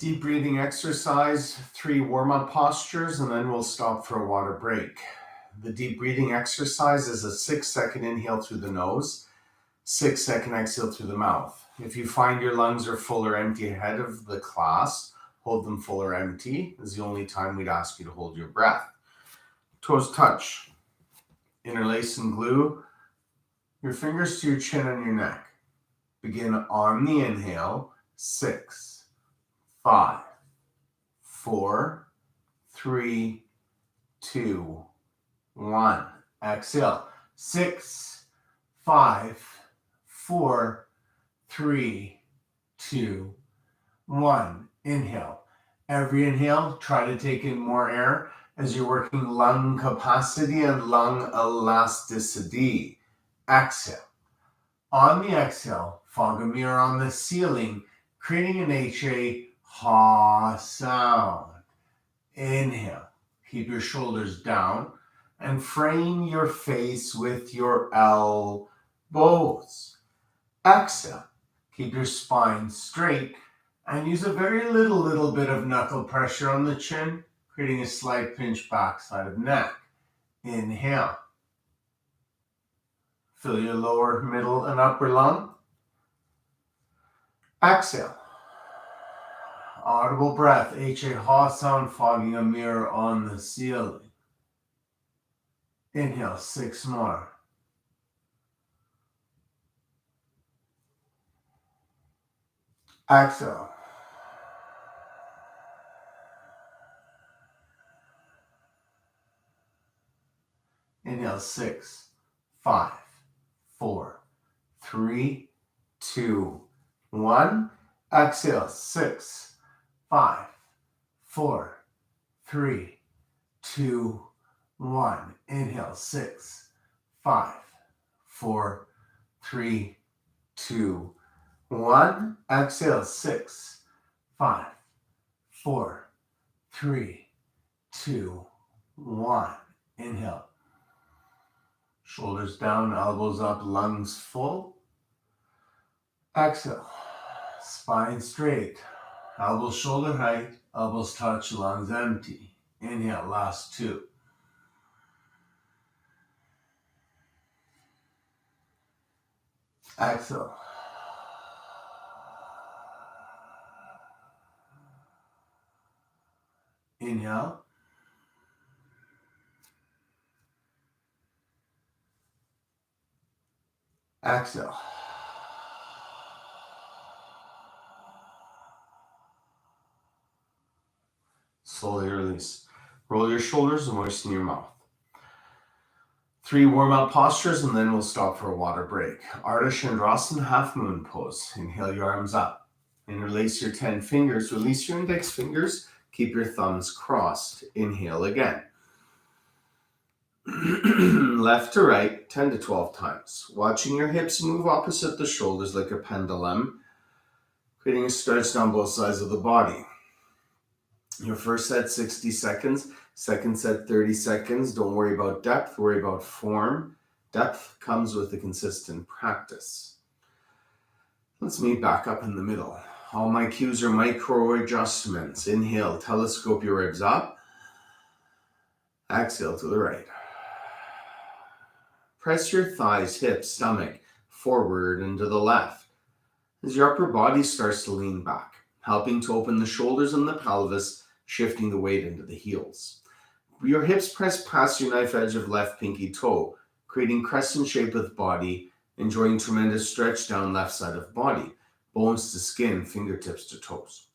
Deep breathing exercise, 3 warm-up postures, and then we'll stop for a water break. The deep breathing exercise is a 6-second inhale through the nose, 6-second exhale through the mouth. If you find your lungs are full or empty ahead of the class, hold them full or empty. This is the only time we'd ask you to hold your breath. Toes touch. Interlace and glue your fingers to your chin and your neck. Begin on the inhale. 6, 5, 4, 3, 2, 1. Exhale. 6, 5, 4, 3, 2, 1. Inhale. Every inhale, try to take in more air as you're working lung capacity and lung elasticity. Exhale. On the exhale, fog a mirror on the ceiling, creating an HA ha sound. Inhale. Keep your shoulders down and frame your face with your elbows. Exhale. Keep your spine straight and use a very little bit of knuckle pressure on the chin, creating a slight pinch backside of neck. Inhale. Fill your lower, middle, and upper lung. Exhale. Audible breath, HA ha sound, fogging a mirror on the ceiling. Inhale, 6 more. Exhale. Inhale, 6, 5, 4, 3, 2, 1. Exhale, 6, 5, 4, 3, 2, 1. Inhale, 6, 5, 4, 3, 2, 1. Exhale, 6, 5, 4, 3, 2, 1. Inhale. Shoulders down, elbows up, lungs full. Exhale. Spine straight. Elbows shoulder height, elbows touch, lungs empty. Inhale, last 2. Exhale. Inhale. Exhale. Slowly release. Roll your shoulders and moisten your mouth. 3 warm-up postures, and then we'll stop for a water break. Ardha Chandrasana, half moon pose. Inhale your arms up. Interlace your 10 fingers. Release your index fingers. Keep your thumbs crossed. Inhale again. Left to right, 10 to 12 times. Watching your hips move opposite the shoulders like a pendulum, creating a stretch down both sides of the body. Your first set, 60 seconds. Second set, 30 seconds. Don't worry about depth, worry about form. Depth comes with a consistent practice. Let's meet back up in the middle. All my cues are micro adjustments. Inhale, telescope your ribs up. Exhale to the right. Press your thighs, hips, stomach forward and to the left as your upper body starts to lean back, helping to open the shoulders and the pelvis, shifting the weight into the heels. Your hips press past your knife edge of left pinky toe, creating crescent shape with body, enjoying tremendous stretch down left side of body, bones to skin, fingertips to toes.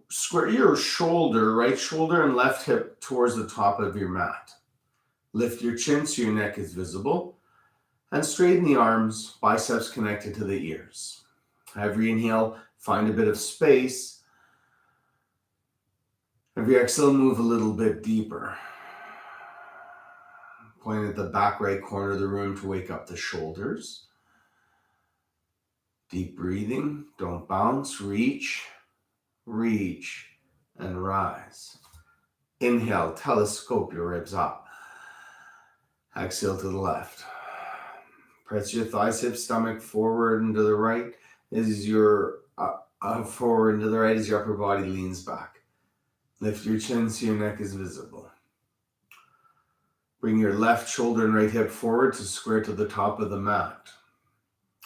Square your shoulder, right shoulder and left hip towards the top of your mat. Lift your chin so your neck is visible, and straighten the arms, biceps connected to the ears. Every inhale, find a bit of space. Every exhale, move a little bit deeper. Point at the back right corner of the room to wake up the shoulders. Deep breathing, don't bounce, reach, and rise. Inhale, telescope your ribs up. Exhale to the left. Press your thighs, hips, stomach forward and to the right as your Forward and to the right as your upper body leans back. Lift your chin so your neck is visible. Bring your left shoulder and right hip forward to square to the top of the mat.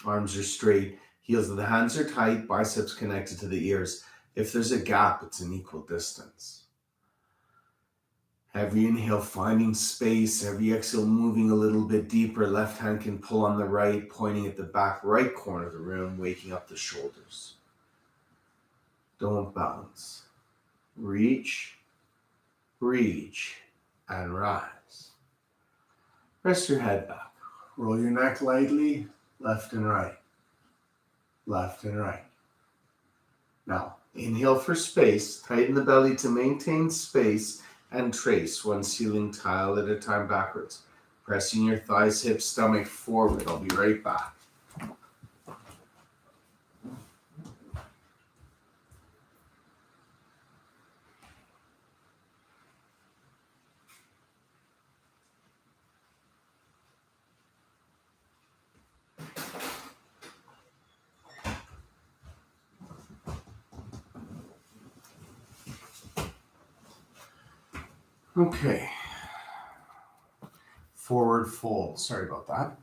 Arms are straight, heels of the hands are tight, biceps connected to the ears. If there's a gap, it's an equal distance. Every inhale, finding space. Every exhale, moving a little bit deeper. Left hand can pull on the right, pointing at the back right corner of the room, waking up the shoulders. Don't bounce. Reach, reach, and rise. Rest your head back. Roll your neck lightly, left and right. Left and right. Now, inhale for space. Tighten the belly to maintain space and trace one ceiling tile at a time backwards. Pressing your thighs, hips, stomach forward. I'll be right back. Okay. Forward fold. Sorry about that.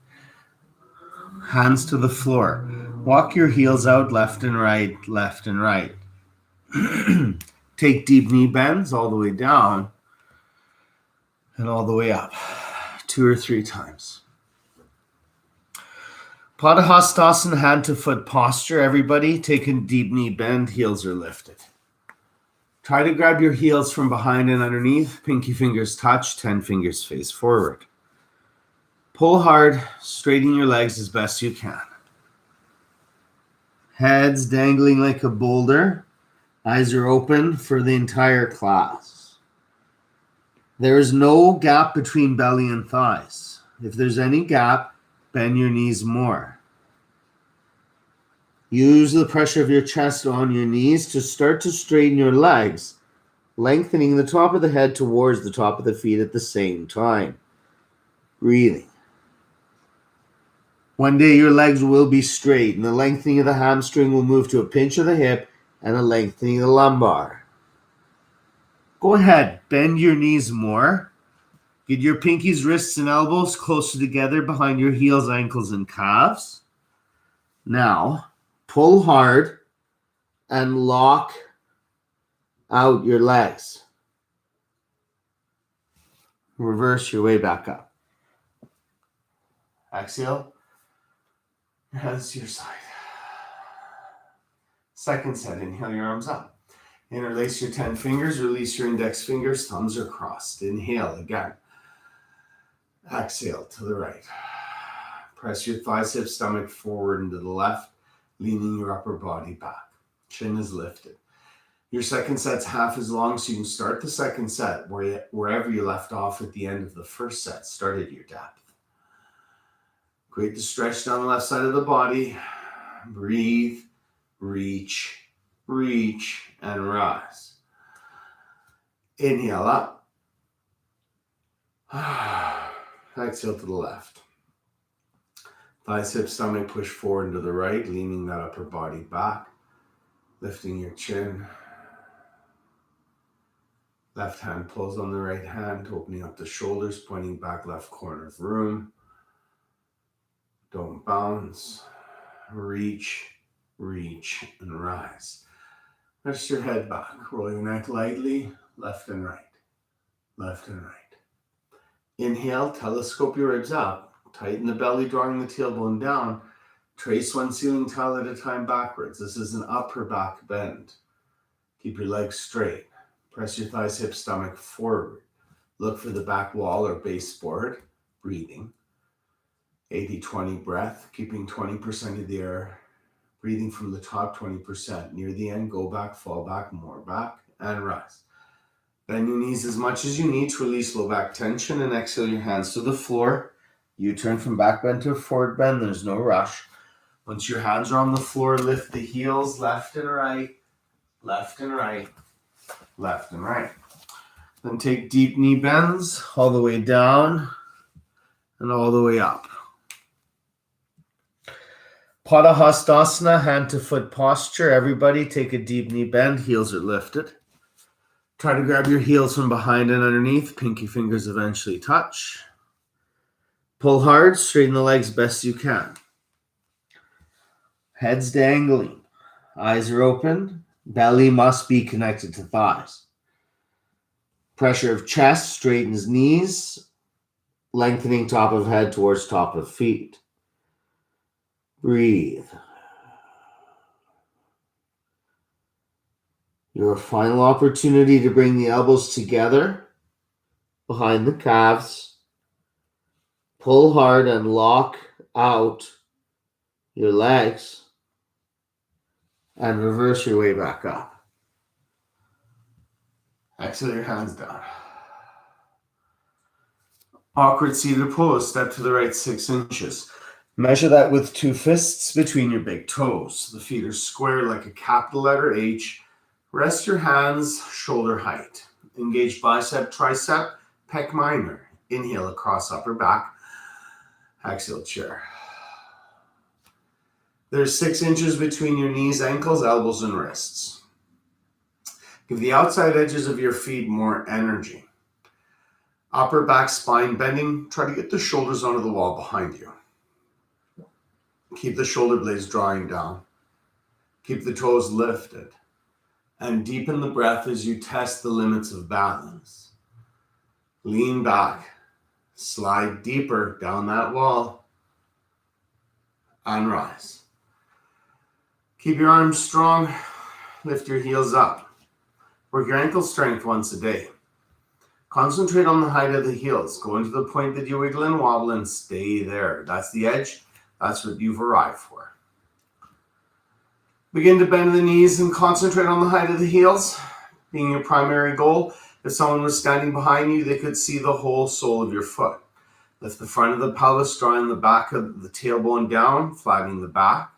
Hands to the floor. Walk your heels out left and right, left and right. Take deep knee bends all the way down and all the way up. 2 or 3 times. Padahastasana, hand to foot posture. Everybody take a deep knee bend, heels are lifted. Try to grab your heels from behind and underneath. Pinky fingers touch, 10 fingers face forward. Pull hard, straighten your legs as best you can. Heads dangling like a boulder. Eyes are open for the entire class. There is no gap between belly and thighs. If there's any gap, bend your knees more. Use the pressure of your chest on your knees to start to straighten your legs, lengthening the top of the head towards the top of the feet at the same time. Breathing. One day your legs will be straight and the lengthening of the hamstring will move to a pinch of the hip and a lengthening of the lumbar. Go ahead, bend your knees more. Get your pinkies, wrists, and elbows closer together behind your heels, ankles, and calves. Now, pull hard and lock out your legs. Reverse your way back up. Exhale. Your hands to your side. Second set, inhale your arms up. Interlace your 10 fingers, release your index fingers, thumbs are crossed. Inhale again. Exhale to the right. Press your thighs, hips, stomach forward and to the left, leaning your upper body back. Chin is lifted. Your second set's half as long, so you can start the second set wherever you left off at the end of the first set. Start at your depth. Create the stretch down the left side of the body. Breathe, reach, reach, and rise. Inhale up. Exhale to the left. Thighs, hips, stomach push forward and to the right, leaning that upper body back. Lifting your chin. Left hand pulls on the right hand, opening up the shoulders, pointing back left corner of room. Don't bounce. Reach, reach, and rise. Rest your head back. Roll your neck lightly, left and right. Left and right. Inhale, telescope your ribs up. Tighten the belly, drawing the tailbone down. Trace one ceiling tile at a time backwards. This is an upper back bend. Keep your legs straight. Press your thighs, hips, stomach forward. Look for the back wall or baseboard. Breathing. 80-20 breath, keeping 20% of the air. Breathing from the top, 20%. Near the end, go back, fall back, more back, and rise. Bend your knees as much as you need to release low back tension and exhale your hands to the floor. You turn from back bend to a forward bend. There's no rush. Once your hands are on the floor, lift the heels left and right, left and right, left and right. Then take deep knee bends all the way down and all the way up. Padahastasana, hand to foot posture. Everybody take a deep knee bend, heels are lifted. Try to grab your heels from behind and underneath. Pinky fingers eventually touch. Pull hard, straighten the legs best you can. Head's dangling. Eyes are open. Belly must be connected to thighs. Pressure of chest straightens knees, lengthening top of head towards top of feet. Breathe. Your final opportunity to bring the elbows together behind the calves. Pull hard and lock out your legs and reverse your way back up. Exhale your hands down. Awkward seated pose, step to the right 6 inches. Measure that with 2 fists between your big toes. The feet are square like a capital letter H. Rest your hands shoulder height. Engage bicep, tricep, pec minor. Inhale across upper back. Exhale, chair. There's 6 inches between your knees, ankles, elbows, and wrists. Give the outside edges of your feet more energy. Upper back spine bending. Try to get the shoulders onto the wall behind you. Keep the shoulder blades drawing down. Keep the toes lifted. And deepen the breath as you test the limits of balance. Lean back. Slide deeper down that wall. And rise. Keep your arms strong. Lift your heels up. Work your ankle strength once a day. Concentrate on the height of the heels. Go into the point that you wiggle and wobble and stay there. That's the edge. That's what you've arrived for. Begin to bend the knees and concentrate on the height of the heels, being your primary goal. If someone was standing behind you, they could see the whole sole of your foot. Lift the front of the pelvis, drawing the back of the tailbone down, flattening the back,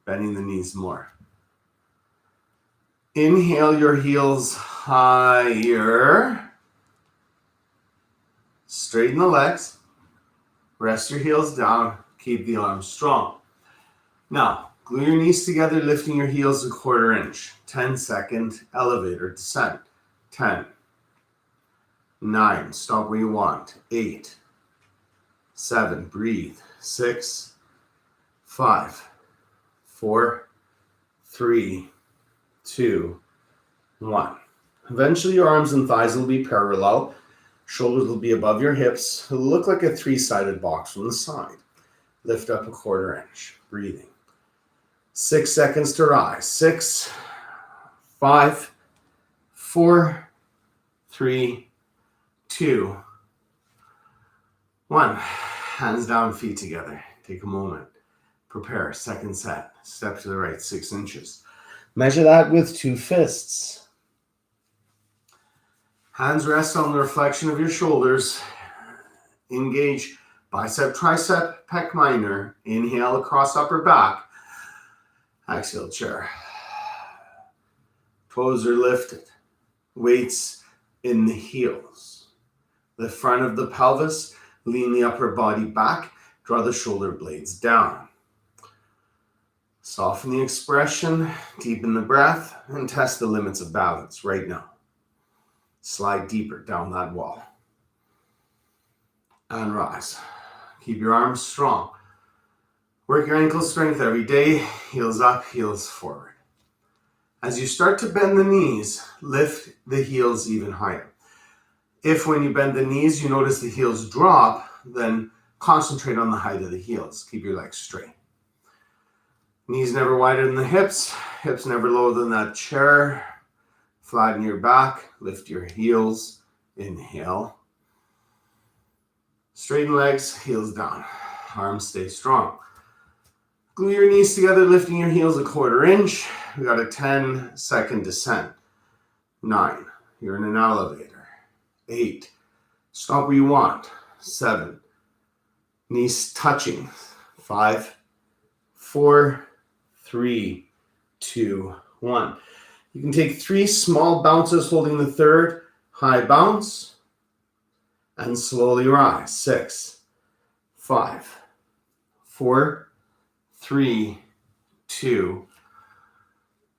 bending the knees more. Inhale your heels higher. Straighten the legs. Rest your heels down. Keep the arms strong. Now, glue your knees together, lifting your heels a 1/4 inch. 10-second elevator descent. 10. 9. Stop where you want. 8. 7. Breathe. 6. 5. 4. 3. 2. 1. Eventually your arms and thighs will be parallel. Shoulders will be above your hips. It'll look like a 3-sided box from the side. Lift up a 1/4 inch. Breathing. 6 seconds to rise. 6. 5. 4. 3. 2. 1. Hands down, feet together. Take a moment. Prepare. Second set. Step to the right 6 inches. Measure that with 2 fists. Hands rest on the reflection of your shoulders. Engage bicep, tricep, pec minor. Inhale across upper back. Exhale, chair. Toes are lifted. Weights in the heels. The front of the pelvis. Lean the upper body back. Draw the shoulder blades down. Soften the expression. Deepen the breath. And test the limits of balance right now. Slide deeper down that wall. And rise. Keep your arms strong. Work your ankle strength every day. Heels up, heels forward. As you start to bend the knees, lift the heels even higher. If when you bend the knees, you notice the heels drop, then concentrate on the height of the heels. Keep your legs straight. Knees never wider than the hips. Hips never lower than that chair. Flatten your back. Lift your heels. Inhale. Straighten legs, heels down. Arms stay strong. Glue your knees together, lifting your heels a 1/4 inch. We got a 10-second descent. 9. You're in an elevator. 8. Stop where you want. 7. Knees touching. 5. 4. 3. 2. 1. You can take 3 small bounces, holding the third. High bounce. And slowly rise. 6. 5. 4. 3, 2,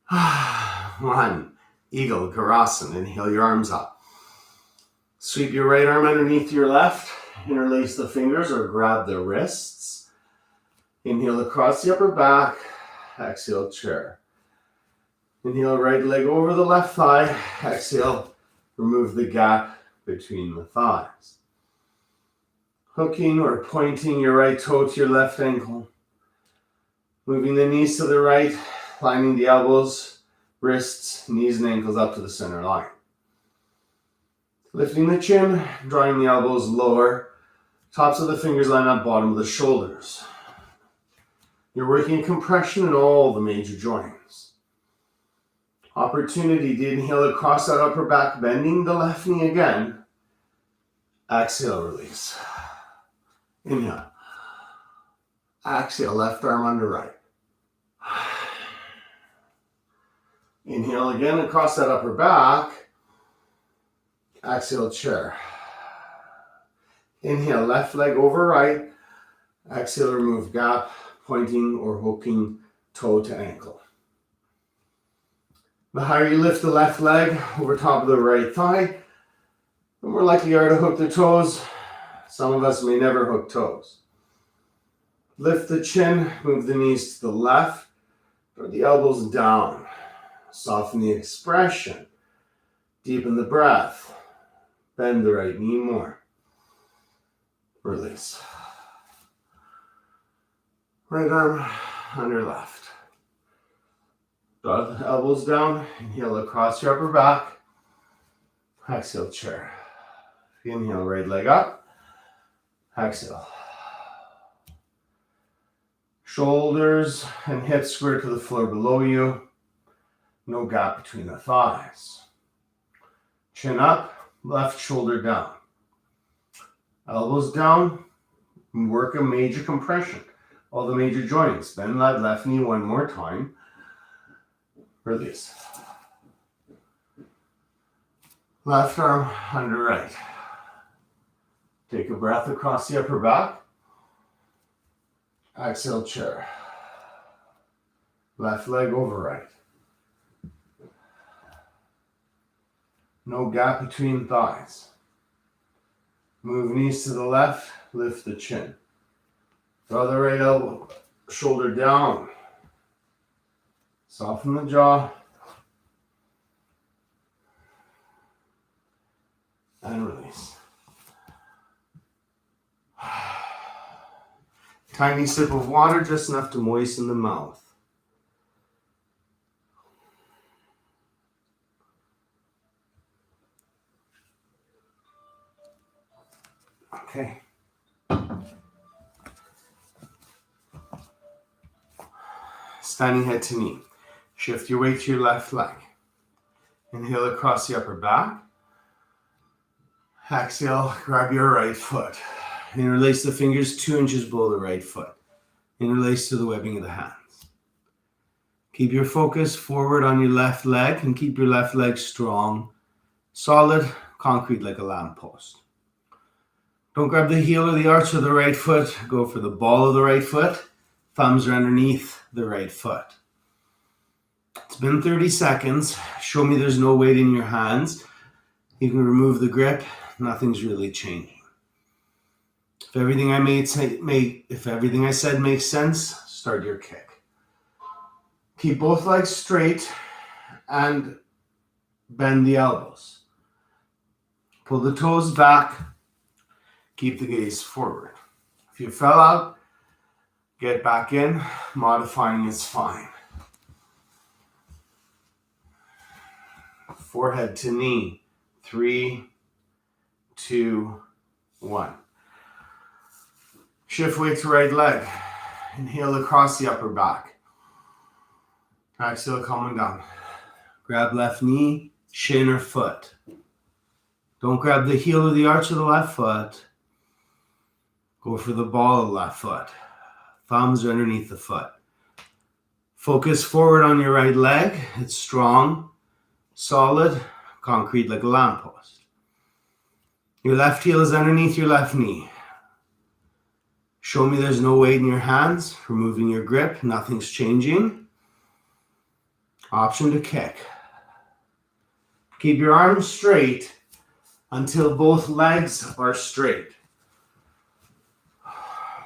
1. Eagle, Garasana. Inhale your arms up. Sweep your right arm underneath your left. Interlace the fingers or grab the wrists. Inhale across the upper back. Exhale, chair. Inhale, right leg over the left thigh. Exhale, remove the gap between the thighs. Hooking or pointing your right toe to your left ankle. Moving the knees to the right, lining the elbows, wrists, knees, and ankles up to the center line. Lifting the chin, drawing the elbows lower. Tops of the fingers line up, bottom of the shoulders. You're working compression in all the major joints. Opportunity to inhale across that upper back, bending the left knee again. Exhale, release. Inhale. Exhale, left arm under right. Inhale again across that upper back. Exhale, chair. Inhale, left leg over right. Exhale, remove gap, pointing or hooking toe to ankle. The higher you lift the left leg over top of the right thigh, the more likely you are to hook the toes. Some of us may never hook toes. Lift the chin, move the knees to the left, draw the elbows down. Soften the expression. Deepen the breath. Bend the right knee more. Release. Right arm under left. Draw the elbows down. Inhale across your upper back. Exhale, chair. Inhale, right leg up. Exhale. Shoulders and hips square to the floor below you. No gap between the thighs. Chin up, left shoulder down. Elbows down. Work a major compression. All the major joints. Bend that left knee one more time. Release. Left arm under right. Take a breath across the upper back. Exhale, chair. Left leg over right. No gap between thighs. Move knees to the left, lift the chin. Draw the right elbow, shoulder down. Soften the jaw. And release. Tiny sip of water, just enough to moisten the mouth. Okay. Standing head to knee. Shift your weight to your left leg. Inhale across the upper back. Exhale, grab your right foot. Interlace the fingers 2 inches below the right foot. Interlace to the webbing of the hands. Keep your focus forward on your left leg and keep your left leg strong, solid, concrete like a lamppost. Don't grab the heel or the arch of the right foot. Go for the ball of the right foot. Thumbs are underneath the right foot. It's been 30 seconds. Show me there's no weight in your hands. You can remove the grip. Nothing's really changing. If everything I said makes sense, start your kick. Keep both legs straight and bend the elbows. Pull the toes back. Keep the gaze forward. If you fell out, get back in. Modifying is fine. Forehead to knee. 3, 2, 1. Shift weight to right leg. Inhale across the upper back. Exhale, coming down. Grab left knee, shin or foot. Don't grab the heel or the arch of the left foot. Go for the ball of the left foot. Thumbs are underneath the foot. Focus forward on your right leg. It's strong, solid, concrete like a lamppost. Your left heel is underneath your left knee. Show me there's no weight in your hands, removing your grip, nothing's changing. Option to kick. Keep your arms straight until both legs are straight.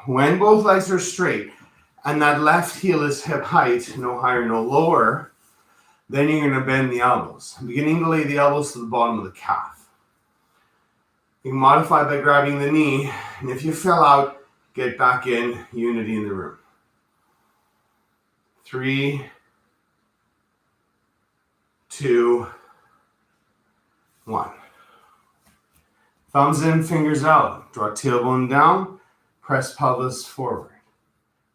When both legs are straight and that left heel is hip height, no higher, no lower, then you're going to bend the elbows, beginning to lay the elbows to the bottom of the calf. You can modify by grabbing the knee, and if you fell out, get back in, unity in the room. 3, 2, 1. Thumbs in, fingers out. Draw tailbone down, press pelvis forward.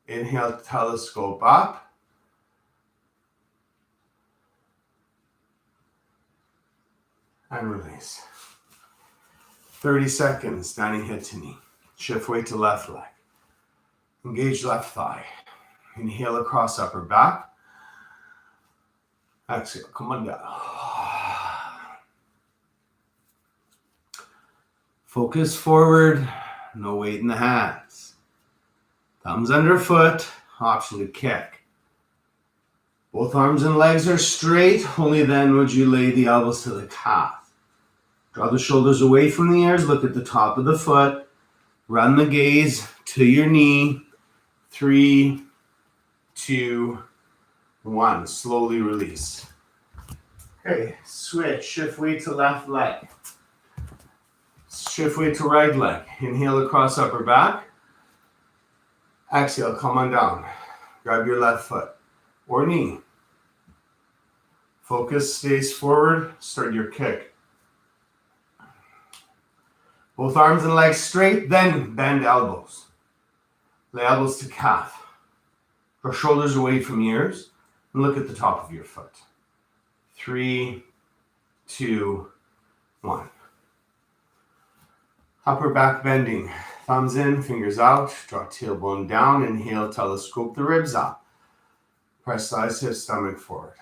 Inhale, telescope up. And release. 30 seconds, standing hip to knee. Shift weight to left leg. Engage left thigh. Inhale across upper back. Exhale, come on down. Focus forward, no weight in the hands. Thumbs underfoot, option to kick. Both arms and legs are straight, only then would you lay the elbows to the calf. Draw the shoulders away from the ears, look at the top of the foot. Run the gaze to your knee. 3, 2, 1. Slowly release. Okay, switch. Shift weight to left leg. Shift weight to right leg. Inhale across upper back. Exhale, come on down. Grab your left foot or knee. Focus stays forward. Start your kick. Both arms and legs straight, then bend elbows. Lay elbows to calf. Draw shoulders away from ears and look at the top of your foot. 3, 2, 1. Upper back bending. Thumbs in, fingers out. Draw tailbone down. Inhale, telescope the ribs up. Press thighs, hips, stomach forward.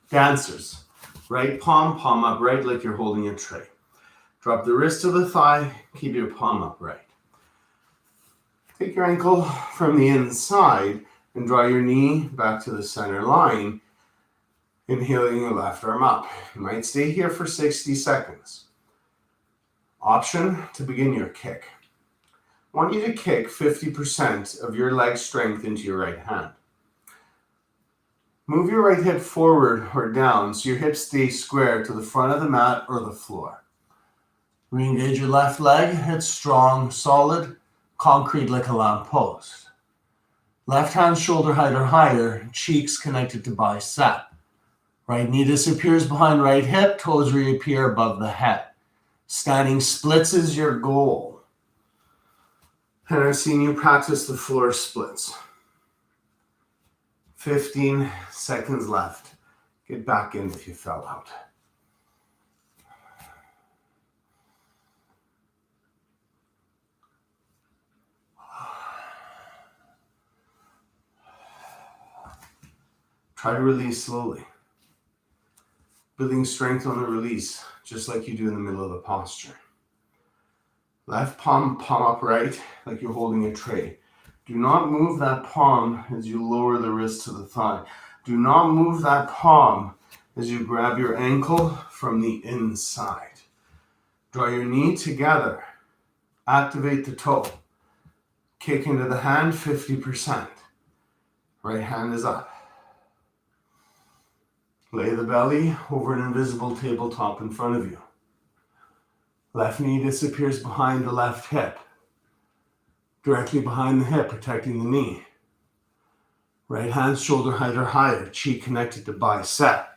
Dancers. Right palm, palm upright like you're holding a tray. Drop the wrist to the thigh, keep your palm upright. Take your ankle from the inside and draw your knee back to the center line, inhaling your left arm up. You might stay here for 60 seconds. Option to begin your kick. I want you to kick 50% of your leg strength into your right hand. Move your right hip forward or down so your hips stay square to the front of the mat or the floor. Re-engage your left leg. It's strong, solid, concrete like a lamp post. Left hand shoulder height or higher, cheeks connected to bicep. Right knee disappears behind right hip, toes reappear above the head. Standing splits is your goal. And I've seen you practice the floor splits. 15 seconds left. Get back in if you fell out. Try to release slowly. Building strength on the release, just like you do in the middle of the posture. Left palm, palm upright, like you're holding a tray. Do not move that palm as you lower the wrist to the thigh. Do not move that palm as you grab your ankle from the inside. Draw your knee together. Activate the toe. Kick into the hand 50%. Right hand is up. Lay the belly over an invisible tabletop in front of you. Left knee disappears behind the left hip. Directly behind the hip, protecting the knee. Right hand shoulder height or higher, cheek connected to bicep.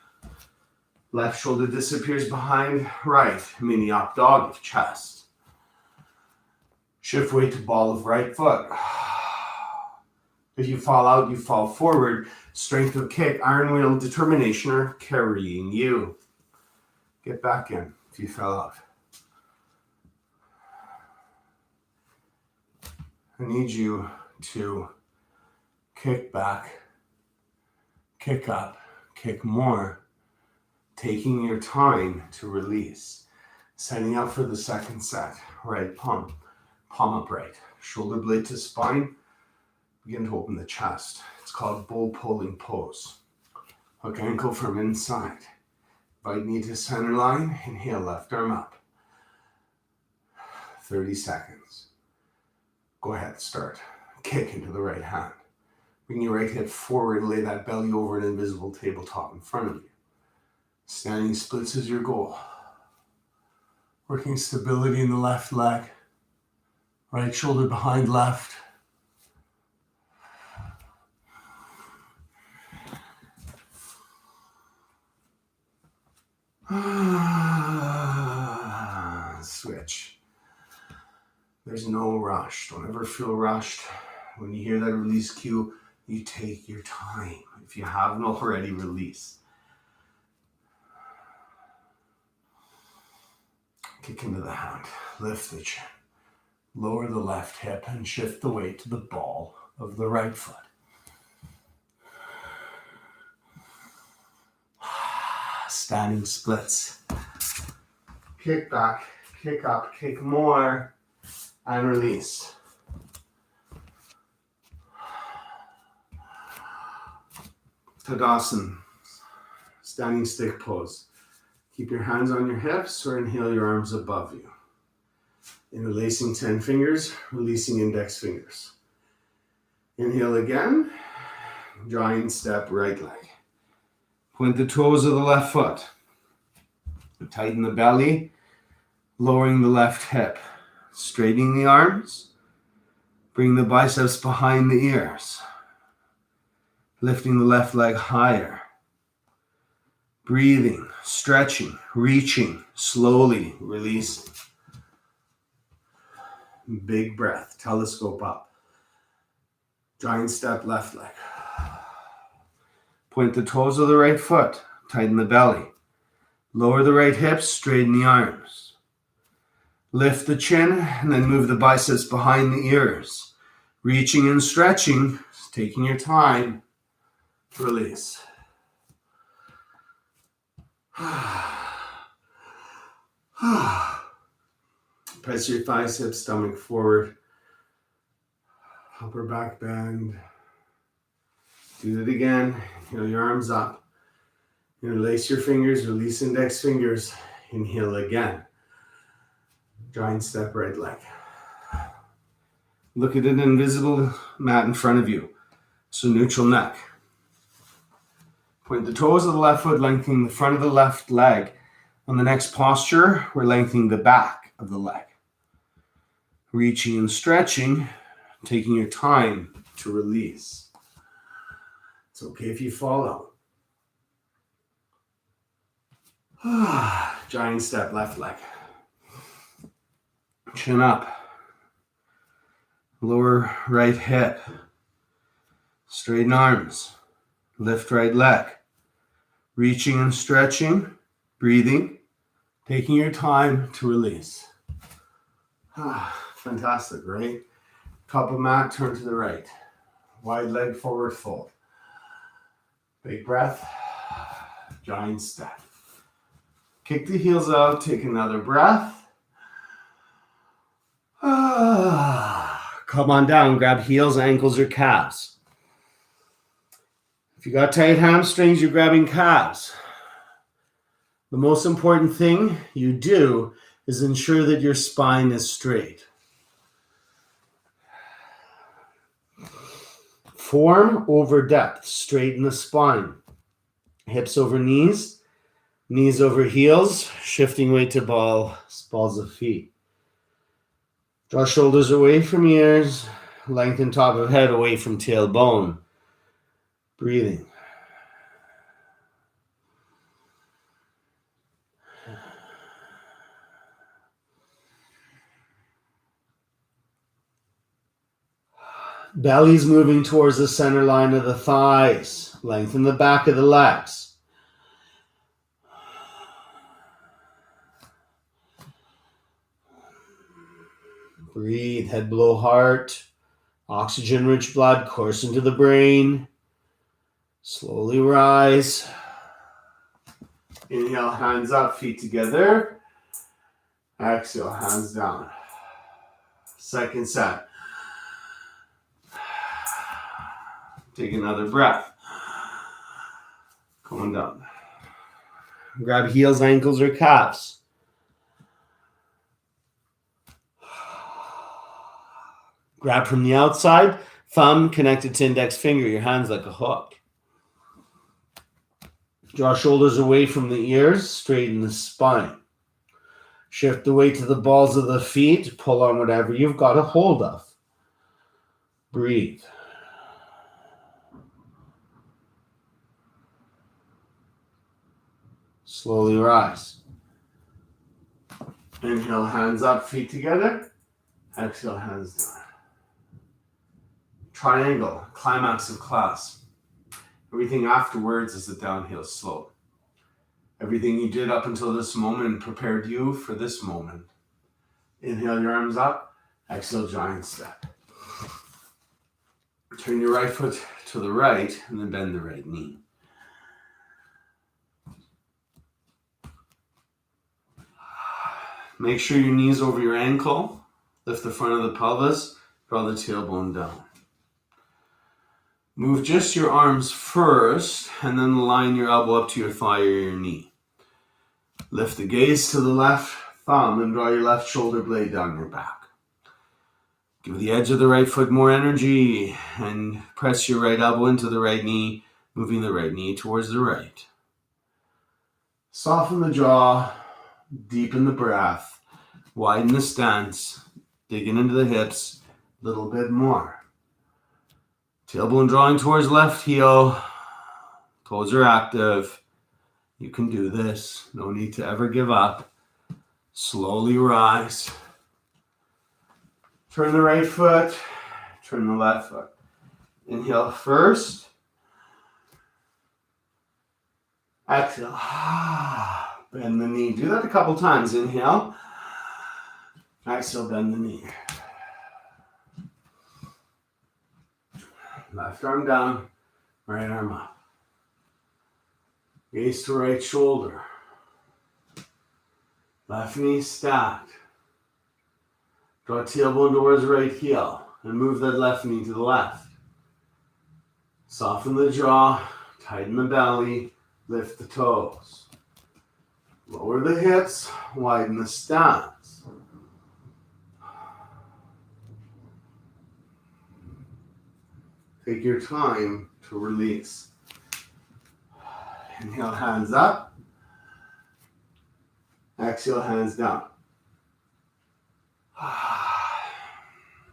Left shoulder disappears behind right, mini up dog of chest. Shift weight to ball of right foot. If you fall out, you fall forward. Strength of kick, iron will, determination are carrying you. Get back in if you fell out. I need you to kick back, kick up, kick more, taking your time to release. Setting up for the second set. Right palm upright. Shoulder blade to spine. Begin to open the chest. It's called bull pulling pose. Hook ankle from inside. Right knee to center line. Inhale, left arm up. 30 seconds. Go ahead, start. Kick into the right hand. Bring your right hip forward, lay that belly over an invisible tabletop in front of you. Standing splits is your goal. Working stability in the left leg. Right shoulder behind left. Switch. There's no rush. Don't ever feel rushed. When you hear that release cue, you take your time. If you haven't already, release. Kick into the hand. Lift the chin. Lower the left hip and shift the weight to the ball of the right foot. Standing splits. Kick back, kick up, kick more, and release. Tadasana, standing stick pose. Keep your hands on your hips or inhale your arms above you. Interlacing 10 fingers, releasing index fingers. Inhale again, giant step right leg. Point the toes of the left foot. Tighten the belly, lowering the left hip. Straightening the arms. Bring the biceps behind the ears. Lifting the left leg higher. Breathing, stretching, reaching, slowly releasing. Big breath, telescope up. Giant step left leg. Point the toes of the right foot, tighten the belly. Lower the right hips, straighten the arms. Lift the chin and then move the biceps behind the ears. Reaching and stretching, taking your time. Release. Press your thighs, hips, stomach forward. Upper back bend. Do it again. Inhale your arms up. Interlace your fingers, release index fingers. Inhale again. Giant step right leg. Look at an invisible mat in front of you. So neutral neck. Point the toes of the left foot, lengthening the front of the left leg. On the next posture, we're lengthening the back of the leg. Reaching and stretching, taking your time to release. It's okay if you fall out. Giant step, left leg. Chin up. Lower right hip. Straighten arms. Lift right leg. Reaching and stretching. Breathing. Taking your time to release. Fantastic, right? Top of mat, turn to the right. Wide leg forward fold. Big breath. Giant step. Kick the heels out, take another breath. Come on down, grab heels, ankles, or calves. If you got tight hamstrings, you're grabbing calves. The most important thing you do is ensure that your spine is straight. Form over depth, straighten the spine. Hips over knees, knees over heels, shifting weight to balls of feet. Draw shoulders away from ears, lengthen top of head away from tailbone. Breathing. Belly's moving towards the center line of the thighs. Lengthen the back of the legs. Breathe, head below heart. Oxygen-rich blood course into the brain. Slowly rise. Inhale, hands up, feet together. Exhale, hands down. Second set. Take another breath. Going down. Grab heels, ankles, or calves. Grab from the outside, thumb connected to index finger, your hands like a hook. Draw shoulders away from the ears, straighten the spine. Shift the weight to the balls of the feet, pull on whatever you've got a hold of. Breathe. Slowly rise. Inhale, hands up, feet together. Exhale, hands down. Triangle, climax of class. Everything afterwards is a downhill slope. Everything you did up until this moment prepared you for this moment. Inhale your arms up. Exhale, giant step. Turn your right foot to the right and then bend the right knee. Make sure your knee's over your ankle. Lift the front of the pelvis. Draw the tailbone down. Move just your arms first and then line your elbow up to your thigh or your knee. Lift the gaze to the left thumb and draw your left shoulder blade down your back. Give the edge of the right foot more energy and press your right elbow into the right knee, moving the right knee towards the right. Soften the jaw, deepen the breath, widen the stance, digging into the hips a little bit more. Tailbone drawing towards left heel. Toes are active. You can do this. No need to ever give up. Slowly rise. Turn the right foot. Turn the left foot. Inhale first. Exhale. Bend the knee. Do that a couple times. Inhale. Exhale, bend the knee. Left arm down, right arm up. Gaze to right shoulder. Left knee stacked. Draw tailbone towards right heel and move that left knee to the left. Soften the jaw, tighten the belly, lift the toes. Lower the hips, widen the stance. Take your time to release. Inhale, hands up. Exhale, hands down.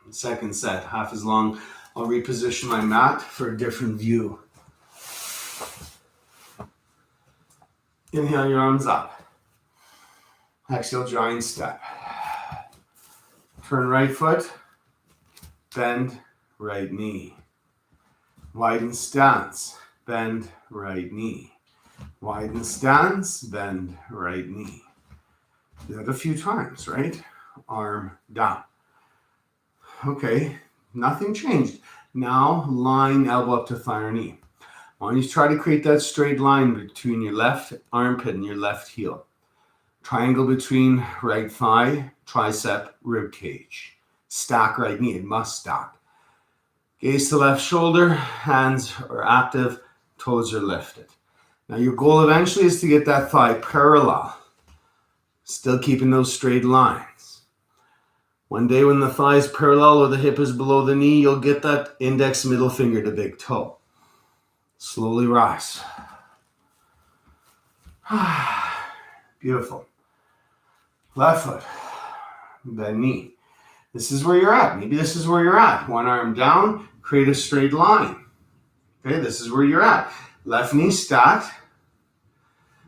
Second set, half as long. I'll reposition my mat for a different view. Inhale your arms up. Exhale, giant step. Turn right foot, bend right knee. Widen stance, bend right knee. Widen stance, bend right knee. Do that a few times, right? Arm down. Okay, nothing changed. Now line elbow up to thigh or knee. I want you to try to create that straight line between your left armpit and your left heel. Triangle between right thigh, tricep, rib cage. Stack right knee, it must stack. Gaze to left shoulder, hands are active, toes are lifted. Now your goal eventually is to get that thigh parallel, still keeping those straight lines. One day when the thigh is parallel or the hip is below the knee, you'll get that index middle finger to big toe. Slowly rise. Beautiful. Left foot, bend knee. This is where you're at. Maybe this is where you're at. One arm down, create a straight line. Okay, this is where you're at. Left knee stacked.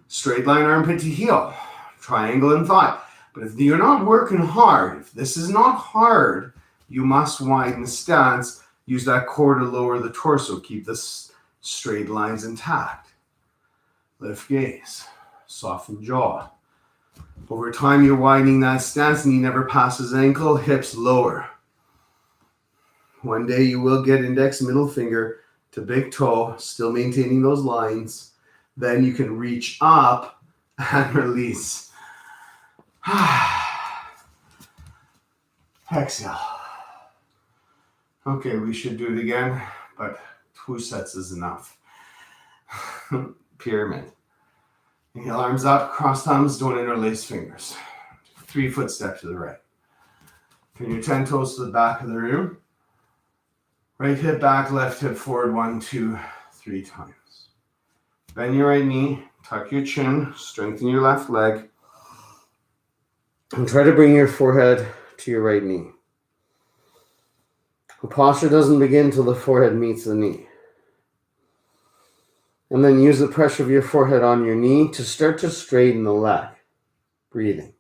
Straight line armpit to heel. Triangle and thigh. But if you're not working hard, if this is not hard, you must widen the stance. Use that core to lower the torso. Keep the straight lines intact. Lift gaze. Soften jaw. Over time, you're widening that stance. Knee never passes ankle. Hips lower. One day, you will get index middle finger to big toe, still maintaining those lines. Then you can reach up and release. Exhale. Okay, we should do it again, but 2 sets is enough. Pyramid. Inhale, arms up, cross thumbs, don't interlace fingers. 3-foot step to the right. Turn your 10 toes to the back of the room. Right hip back, left hip forward, 1, 2, 3 times. Bend your right knee, tuck your chin, strengthen your left leg, and try to bring your forehead to your right knee. The posture doesn't begin until the forehead meets the knee. And then use the pressure of your forehead on your knee to start to straighten the leg. Breathing.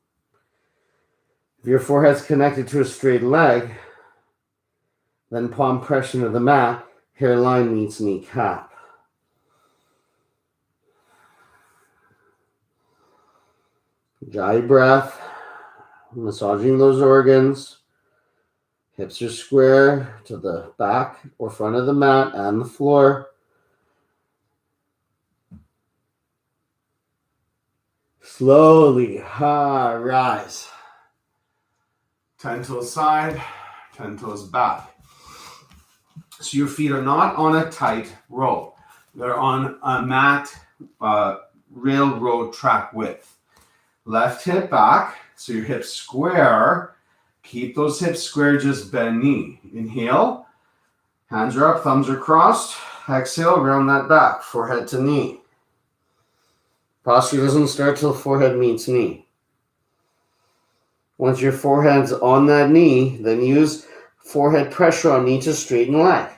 If your forehead's connected to a straight leg, then palm pressure to the mat, hairline meets kneecap. Dry breath, massaging those organs. Hips are square to the back or front of the mat and the floor. Slowly, rise. 10 toes side, 10 toes back. So your feet are not on a tight rope. They're on a mat, railroad track width. Left hip back, so your hips square. Keep those hips square, just bend knee. Inhale, hands are up, thumbs are crossed. Exhale, round that back, forehead to knee. Posture doesn't start till forehead meets knee. Once your forehead's on that knee, then use forehead pressure on knee to straighten leg.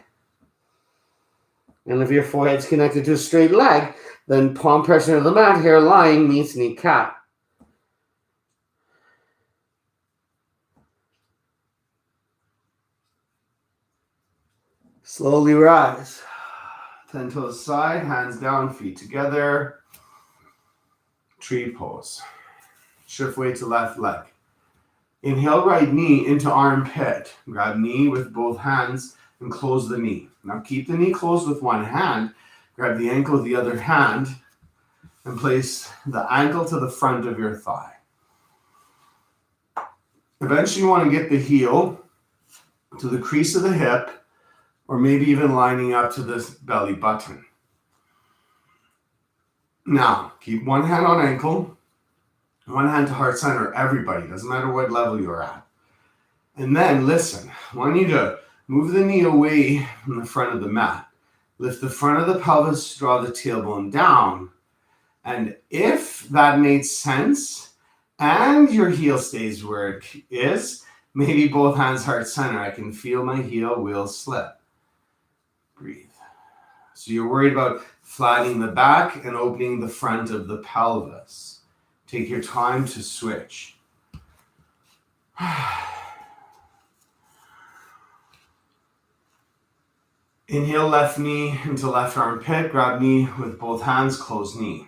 And if your forehead's connected to a straight leg, then palm pressure to the mat, hairline meets kneecap. Slowly rise. 10 toes side, hands down, feet together. Tree pose. Shift weight to left leg. Inhale, right knee into armpit. Grab knee with both hands and close the knee. Now keep the knee closed with one hand. Grab the ankle with the other hand and place the ankle to the front of your thigh. Eventually you want to get the heel to the crease of the hip, or maybe even lining up to this belly button. Now, keep one hand on ankle, one hand to heart center, everybody, doesn't matter what level you're at. And then, listen, I want you to move the knee away from the front of the mat. Lift the front of the pelvis, draw the tailbone down. And if that made sense, and your heel stays where it is, maybe both hands heart center. I can feel my heel will slip. Breathe. So you're worried about flattening the back and opening the front of the pelvis. Take your time to switch. Inhale, left knee into left armpit. Grab knee with both hands, close knee.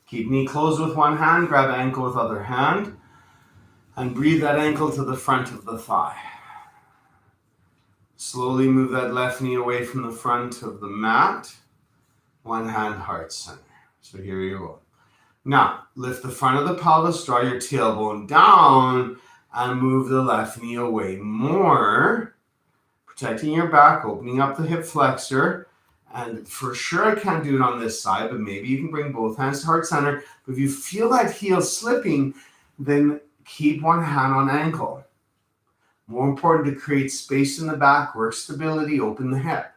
Keep knee closed with one hand, grab ankle with other hand, and breathe that ankle to the front of the thigh. Slowly move that left knee away from the front of the mat. One hand, heart center. So here you go. Now, lift the front of the pelvis, draw your tailbone down, and move the left knee away more. Protecting your back, opening up the hip flexor. And for sure, I can't do it on this side, but maybe you can bring both hands to heart center. But if you feel that heel slipping, then keep one hand on ankle. More important to create space in the back, work stability, open the hip.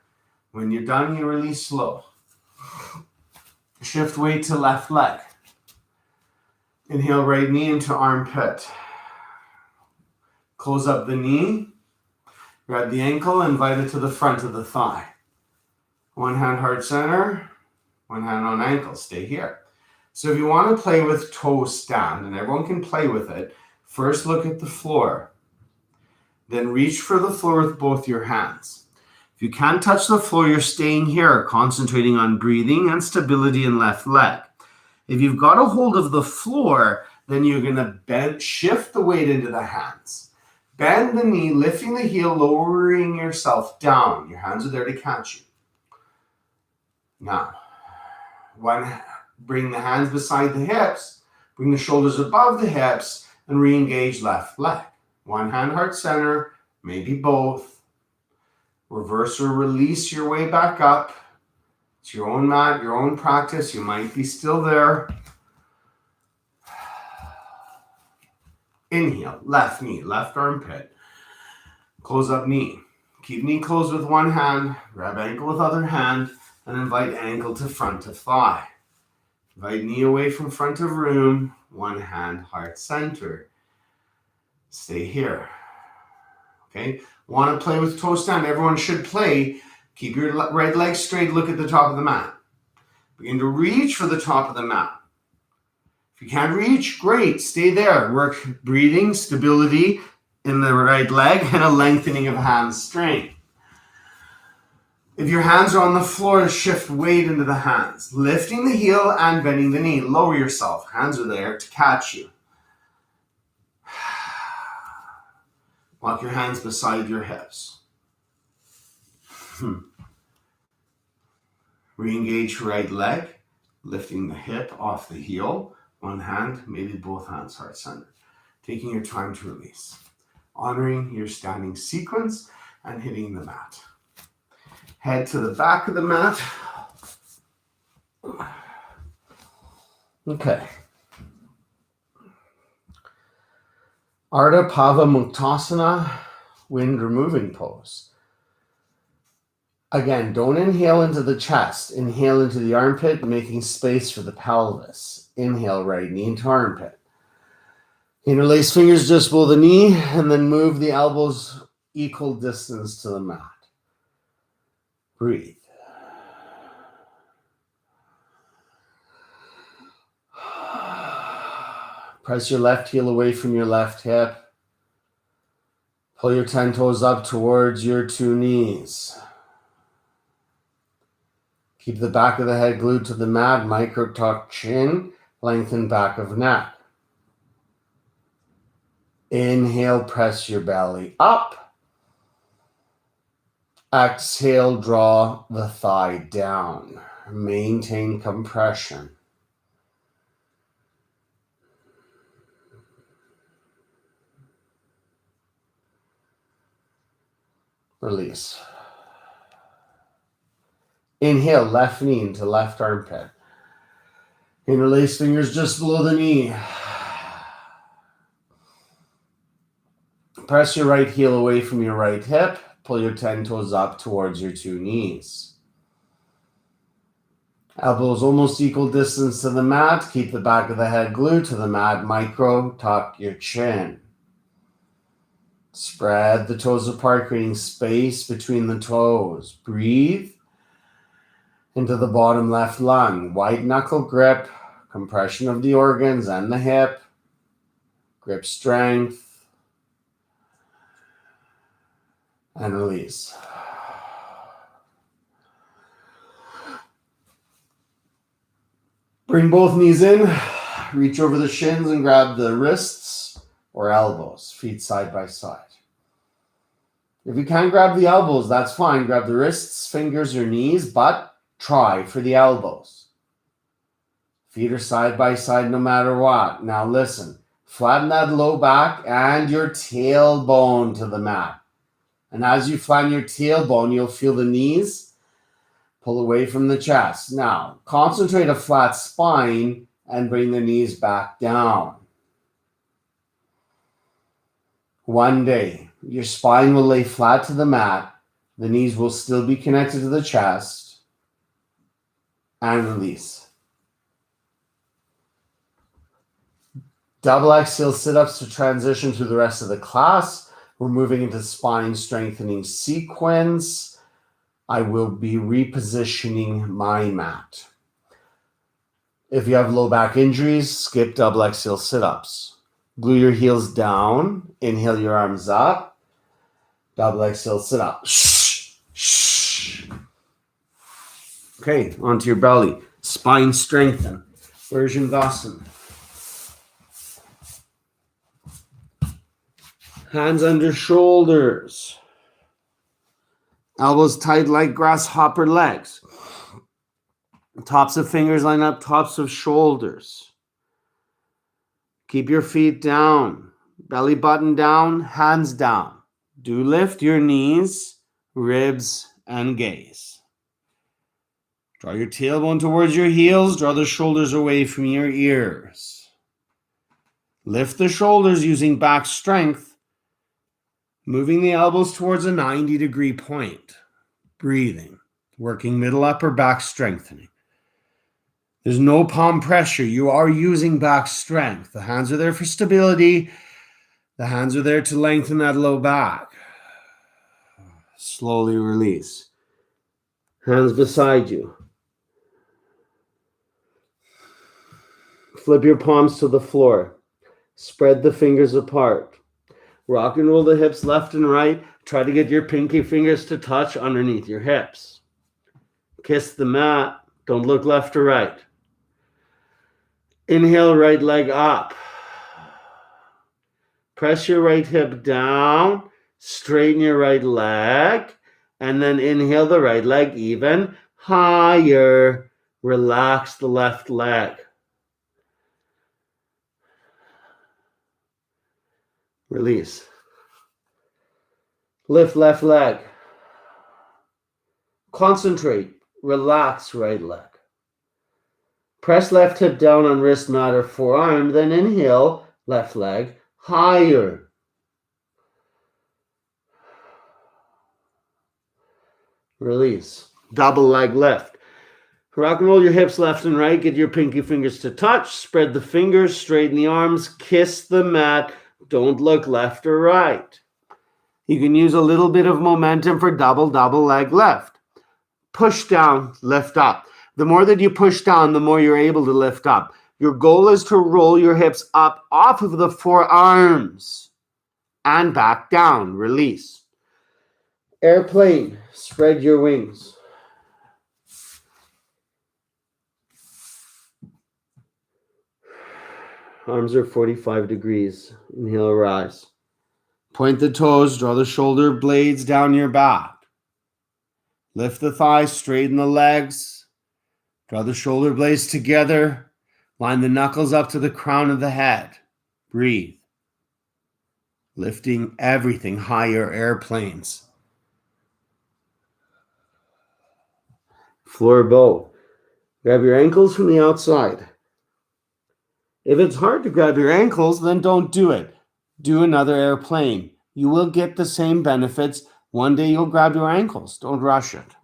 When you're done, you release slow. Shift weight to left leg. Inhale, right knee into armpit. Close up the knee. Grab the ankle, invite it to the front of the thigh. One hand heart center, one hand on ankle. Stay here. So if you want to play with toe stand, and everyone can play with it, first look at the floor. Then reach for the floor with both your hands. If you can't touch the floor, you're staying here, concentrating on breathing and stability in left leg. If you've got a hold of the floor, then you're going to shift the weight into the hands. Bend the knee, lifting the heel, lowering yourself down. Your hands are there to catch you. Now, bring the hands beside the hips, bring the shoulders above the hips, and re-engage left leg. One hand heart center, maybe both. Reverse or release your way back up. It's your own mat, your own practice. You might be still there. Inhale, left knee, left armpit. Close up knee. Keep knee closed with one hand. Grab ankle with other hand. And invite ankle to front of thigh. Invite knee away from front of room. One hand heart center. Stay here. Okay? Want to play with toe stand? Everyone should play. Keep your right leg straight. Look at the top of the mat. Begin to reach for the top of the mat. If you can't reach, great. Stay there. Work breathing, stability in the right leg, and a lengthening of hand strength. If your hands are on the floor, shift weight into the hands. Lifting the heel and bending the knee. Lower yourself. Hands are there to catch you. Walk your hands beside your hips. Re-engage right leg, lifting the hip off the heel. One hand, maybe both hands heart center. Taking your time to release. Honoring your standing sequence and hitting the mat. Head to the back of the mat. Okay. Ardha Pava Muktasana, wind removing pose. Again, don't inhale into the chest. Inhale into the armpit, making space for the pelvis. Inhale, right knee into armpit. Interlace fingers just below the knee, and then move the elbows equal distance to the mat. Breathe. Press your left heel away from your left hip. Pull your 10 toes up towards your 2 knees. Keep the back of the head glued to the mat. Micro tuck chin. Lengthen back of neck. Inhale, press your belly up. Exhale, draw the thigh down. Maintain compression. Release. Inhale, left knee into left armpit. Interlace fingers just below the knee. Press your right heel away from your right hip. Pull your 10 toes up towards your 2 knees. Elbows almost equal distance to the mat. Keep the back of the head glued to the mat. Micro tuck your chin. Spread the toes apart, creating space between the toes. Breathe into the bottom left lung. White knuckle grip, compression of the organs and the hip. Grip strength. And release. Bring both knees in. Reach over the shins and grab the wrists or elbows. Feet side by side. If you can't grab the elbows, that's fine. Grab the wrists, fingers, or knees, but try for the elbows. Feet are side by side no matter what. Now listen. Flatten that low back and your tailbone to the mat. And as you flatten your tailbone, you'll feel the knees pull away from the chest. Now, concentrate a flat spine and bring the knees back down. One day, your spine will lay flat to the mat. The knees will still be connected to the chest. And release. Double exhale sit-ups to transition through the rest of the class. We're moving into spine strengthening sequence. I will be repositioning my mat. If you have low back injuries, skip double exhale sit-ups. Glue your heels down. Inhale your arms up. Double exhale sit-up. Shh, shh. Okay, onto your belly. Spine strengthen. Virjangasana. Hands under shoulders. Elbows tight like grasshopper legs. Tops of fingers line up, tops of shoulders. Keep your feet down. Belly button down, hands down. Do lift your knees, ribs, and gaze. Draw your tailbone towards your heels. Draw the shoulders away from your ears. Lift the shoulders using back strength, moving the elbows towards a 90-degree point. Breathing, working middle upper back strengthening. There's no palm pressure. You are using back strength. The hands are there for stability. The hands are there to lengthen that low back. Slowly release. Hands beside you. Flip your palms to the floor. Spread the fingers apart. Rock and roll the hips left and right. Try to get your pinky fingers to touch underneath your hips. Kiss the mat. Don't look left or right. Inhale, right leg up. Press your right hip down. Straighten your right leg. And then inhale the right leg even higher. Relax the left leg. Release. Lift left leg. Concentrate. Relax right leg. Press left hip down on wrist, mat, or forearm. Then inhale, left leg higher. Release. Double leg lift. Rock and roll your hips left and right. Get your pinky fingers to touch. Spread the fingers. Straighten the arms. Kiss the mat. Don't look left or right. You can use a little bit of momentum for double leg lift. Push down, lift up. The more that you push down, the more you're able to lift up. Your goal is to roll your hips up off of the forearms and back down. Release. Airplane, spread your wings. Arms are 45 degrees. Inhale, rise. Point the toes, draw the shoulder blades down your back. Lift the thighs, straighten the legs. Draw the shoulder blades together. Line the knuckles up to the crown of the head. Breathe. Lifting everything higher, airplanes. Floor bow. Grab your ankles from the outside. If it's hard to grab your ankles, then don't do it. Do another airplane. You will get the same benefits. One day you'll grab your ankles. Don't rush it.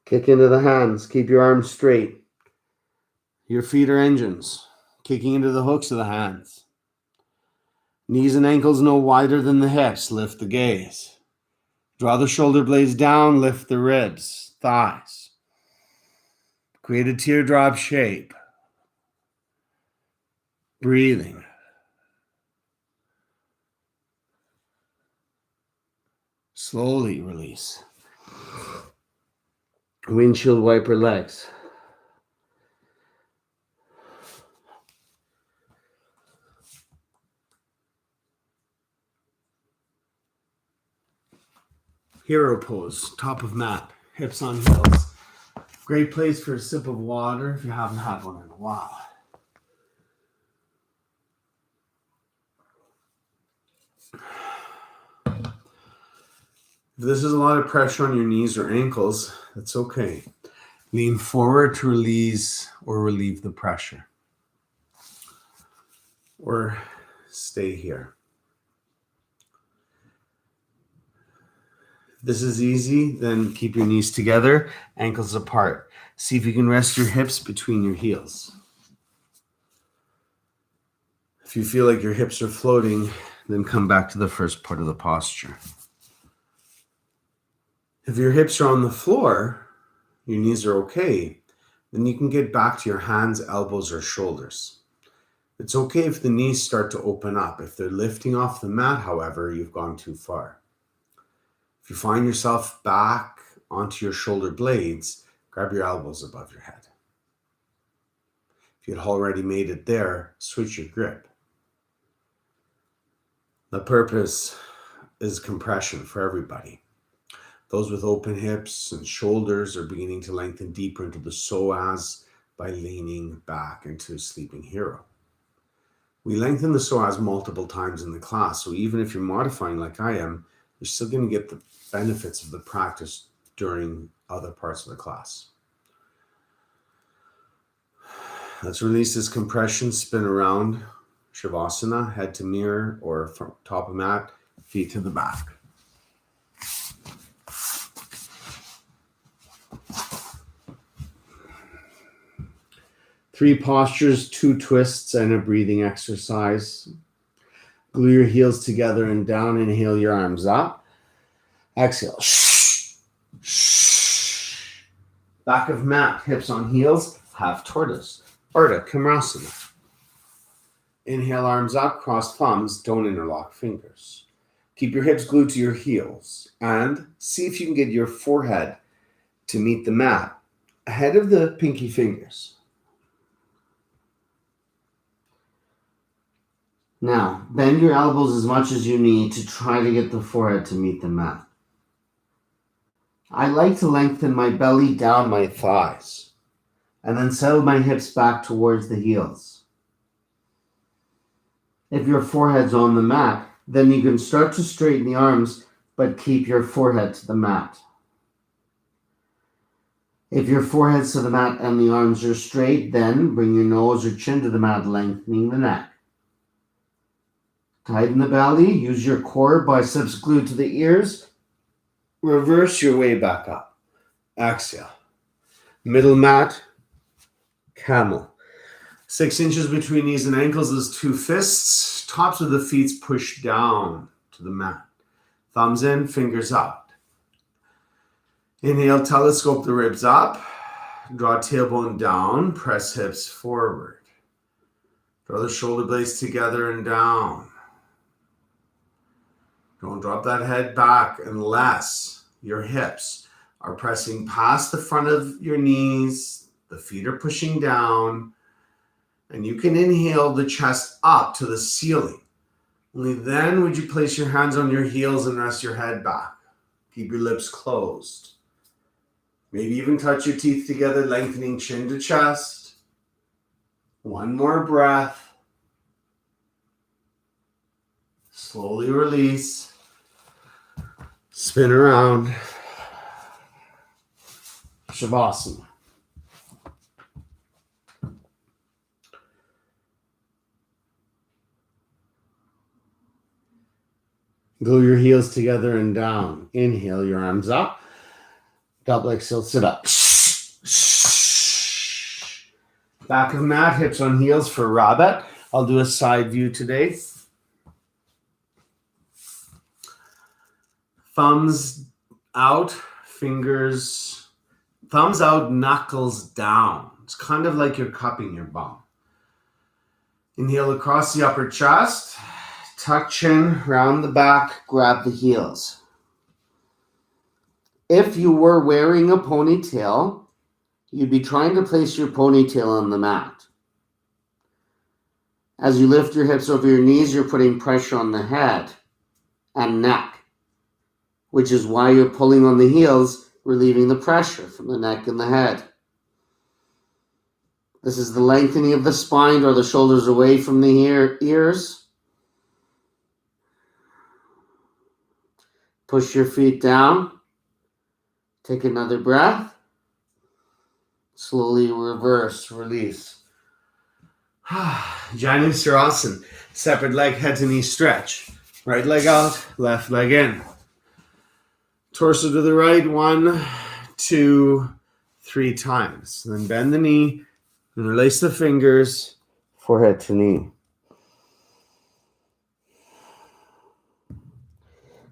Kick into the hands. Keep your arms straight. Your feet are engines. Kicking into the hooks of the hands. Knees and ankles no wider than the hips. Lift the gaze. Draw the shoulder blades down. Lift the ribs, thighs. Create a teardrop shape. Breathing. Slowly release. Windshield wiper legs. Hero pose, top of mat, hips on heels. Great place for a sip of water if you haven't had one in a while. If this is a lot of pressure on your knees or ankles, that's okay. Lean forward to release or relieve the pressure. Or stay here. If this is easy, then keep your knees together, ankles apart. See if you can rest your hips between your heels. If you feel like your hips are floating, then come back to the first part of the posture. If your hips are on the floor, your knees are okay, then you can get back to your hands, elbows, or shoulders. It's okay if the knees start to open up. If they're lifting off the mat, however, you've gone too far. If you find yourself back onto your shoulder blades, grab your elbows above your head. If you had already made it there, switch your grip. The purpose is compression for everybody. Those with open hips and shoulders are beginning to lengthen deeper into the psoas, by leaning back into sleeping hero. We lengthen the psoas multiple times in the class, so even if you're modifying like I am, you're still going to get the benefits of the practice during other parts of the class. Let's release this compression, spin around, Shavasana, head to mirror or from top of mat, feet to the back. Three postures, 2 twists, and a breathing exercise. Glue your heels together and down. Inhale your arms up. Exhale. Back of mat, hips on heels, half tortoise. Ardha Kamarasana. Inhale, arms up, cross thumbs, don't interlock fingers. Keep your hips glued to your heels and see if you can get your forehead to meet the mat ahead of the pinky fingers. Now, bend your elbows as much as you need to try to get the forehead to meet the mat. I like to lengthen my belly down my thighs and then settle my hips back towards the heels. If your forehead's on the mat, then you can start to straighten the arms, but keep your forehead to the mat. If your forehead's to the mat and the arms are straight, then bring your nose or chin to the mat, lengthening the neck. Tighten the belly, use your core, biceps glued to the ears. Reverse your way back up. Exhale. Middle mat, camel. 6 inches between knees and ankles is 2 fists. Tops of the feet push down to the mat. Thumbs in, fingers out. Inhale, telescope the ribs up. Draw tailbone down, press hips forward. Draw the shoulder blades together and down. Don't drop that head back unless your hips are pressing past the front of your knees, the feet are pushing down, and you can inhale the chest up to the ceiling. Only then would you place your hands on your heels and rest your head back. Keep your lips closed. Maybe even touch your teeth together, lengthening chin to chest. One more breath. Slowly release. Spin around. Shavasana. Glue your heels together and down. Inhale your arms up. Double exhale, sit up. Back of mat, hips on heels for rabbit. I'll do a side view today. Thumbs out, fingers, thumbs out, knuckles down. It's kind of like you're cupping your bum. Inhale across the upper chest, tuck chin, round the back, grab the heels. If you were wearing a ponytail, you'd be trying to place your ponytail on the mat. As you lift your hips over your knees, you're putting pressure on the head and neck, which is why you're pulling on the heels, relieving the pressure from the neck and the head. This is the lengthening of the spine, or the shoulders away from the ears. Push your feet down. Take another breath. Slowly reverse, release. Janu Sirasana, separate leg, head to knee stretch. Right leg out, left leg in. Torso to the right, 1, 2, 3 times. Then bend the knee and release the fingers, forehead to knee.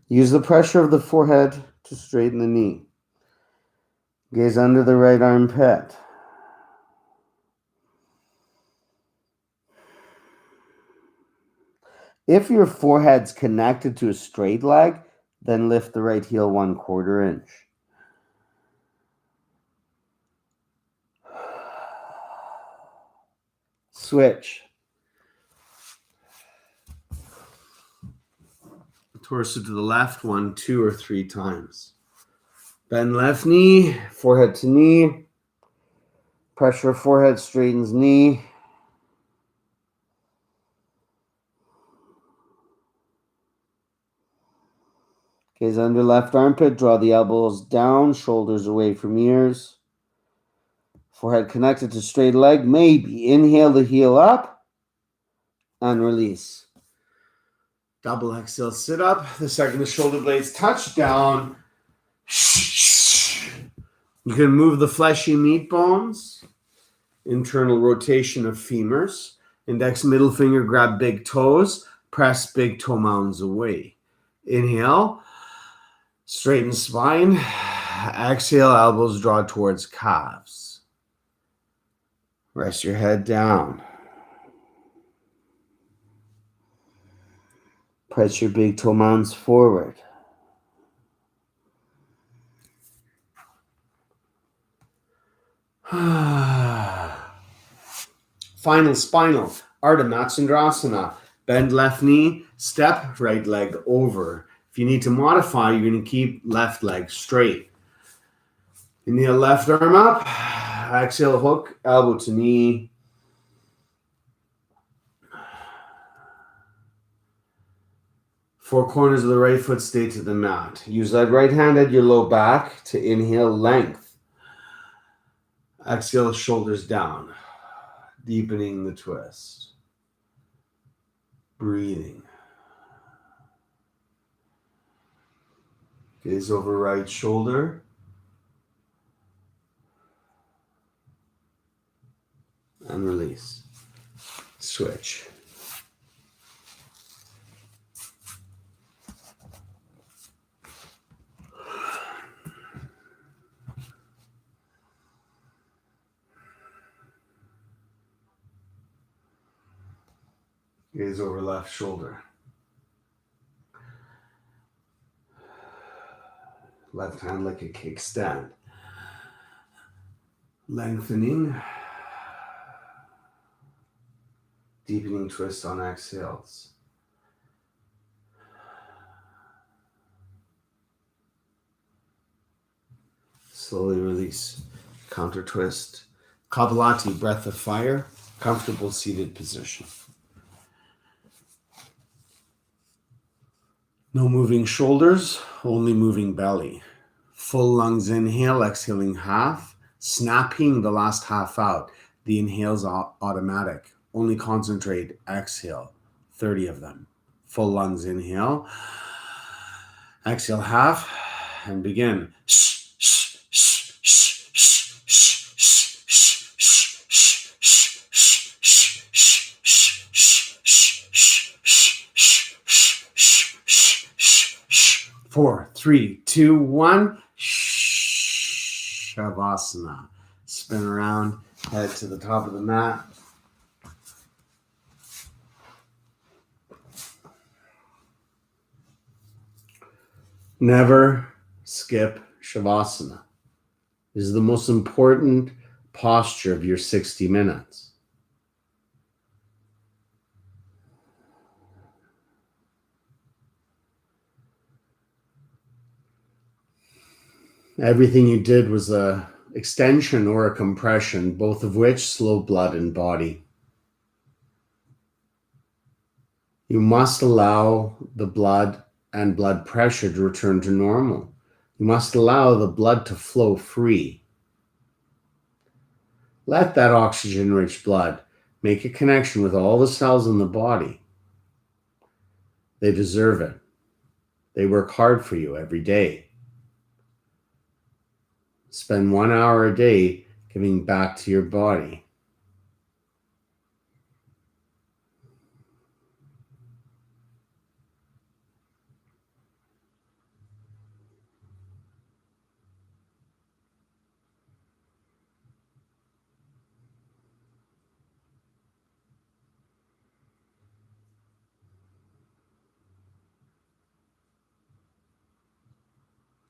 Use the pressure of the forehead to straighten the knee. Gaze under the right armpit. If your forehead's connected to a straight leg, then lift the right heel 1/4 inch. Switch. Torso to the left, 1, 2, or 3 times. Bend left knee, forehead to knee. Pressure forehead, straightens knee. Gaze under left armpit, draw the elbows down, shoulders away from ears. Forehead connected to straight leg, maybe. Inhale the heel up and release. Double exhale, sit up. The second the shoulder blades touch down. You can move the fleshy meat bones. Internal rotation of femurs. Index, middle finger, grab big toes. Press big toe mounds away. Inhale. Straighten spine. Exhale, elbows draw towards calves. Rest your head down. Press your big toe mounds forward. Final spinal, Ardha Matsyendrasana. Bend left knee, step right leg over. If you need to modify, you're going to keep left leg straight. Inhale, left arm up. Exhale, hook, elbow to knee. Four corners of the right foot stay to the mat. Use that right hand at your low back to inhale length. Exhale, shoulders down. Deepening the twist. Breathing. Gaze over right shoulder. And release. Switch. Gaze over left shoulder. Left hand like a kickstand. Lengthening. Deepening twist on exhales. Slowly release. Counter twist. Kapalati, breath of fire. Comfortable seated position. No moving shoulders, only moving belly. Full lungs inhale, exhaling half. Snapping the last half out. The inhales are automatic. Only concentrate, exhale. 30 of them. Full lungs inhale. Exhale half and begin. 4, 3, 2, 1. Shavasana. Spin around, head to the top of the mat. Never skip Shavasana. This is the most important posture of your 60 minutes. Everything you did was a extension or a compression, both of which slow blood and body. You must allow the blood and blood pressure to return to normal. You must allow the blood to flow free. Let that oxygen-rich blood make a connection with all the cells in the body. They deserve it. They work hard for you every day. Spend 1 hour a day giving back to your body.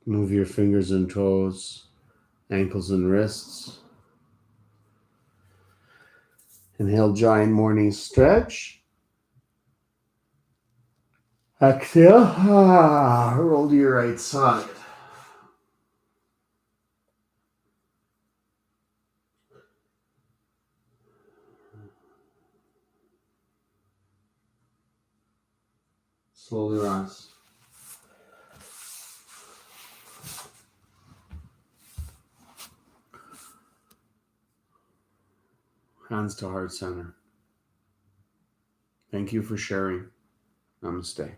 Move your fingers and toes, ankles and wrists. Inhale, giant morning stretch. Exhale, roll to your right side. Slowly rise. Hands to heart center. Thank you for sharing. Namaste.